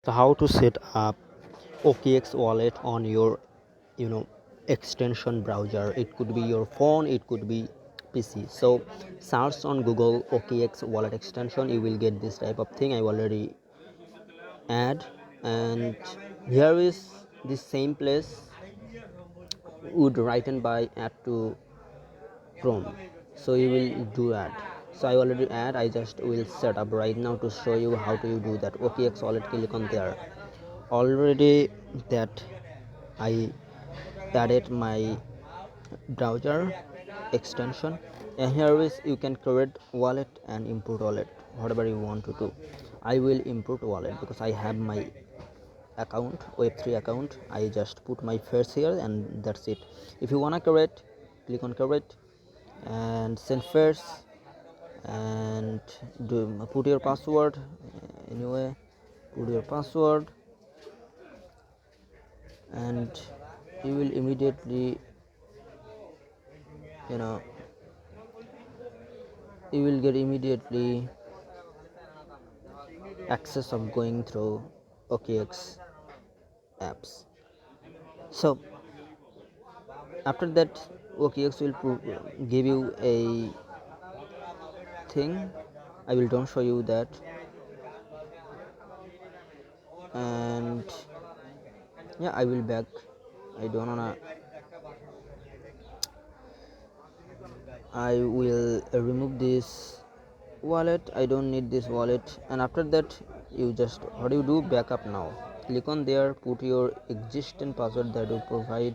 So how to set up OKX wallet on your extension browser. It could be your phone, it could be PC. So search on Google OKX wallet extension, you will get this type of thing. I already add, and here is the same place would written by add to Chrome. So you will do that. So I already add, I just will set up right now to show you how to do that. OKX wallet, click on there. Already that I added my browser extension, and here is you can create wallet and import wallet, whatever you want to do. I will import wallet because I have my account, web3 account. I just put my face here and that's it. If you wanna create, click on create and send first and put your password. Anyway, put your password and you will immediately you know you will get immediately access of going through OKX apps. So after that, OKX will give you a thing. I will don't show you that, and yeah, I will back. I don't wanna. I will remove this wallet. I don't need this wallet. And after that, you just what do you do? Backup now. Click on there. Put your existing password that you provide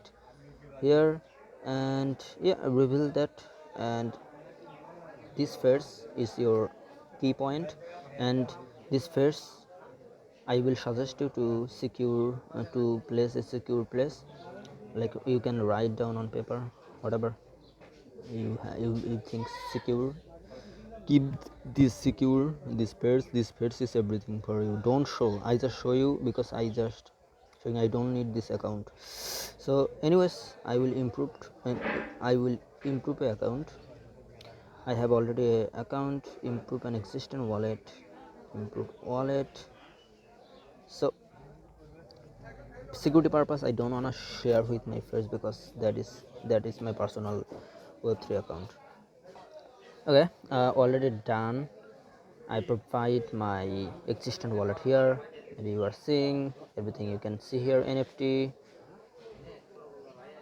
here, and yeah, reveal that. And this first is your key point, and this first I will suggest you to secure to place a secure place, like you can write down on paper whatever you think secure. Keep this secure. This pairs is everything for you. Don't show. I just show you because I just showing I don't need this account. So anyways, I will improve a account. I have already a account. Improve an existing wallet. Improve wallet. So security purpose, I don't wanna share with my friends because that is my personal web3 account. Okay, already done. I provide my existing wallet here. Maybe you are seeing everything. You can see here NFT,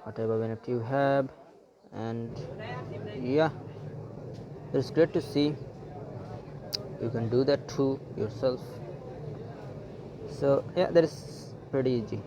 whatever NFT you have, and yeah, it's great to see. You can do that too yourself. So yeah, that is pretty easy.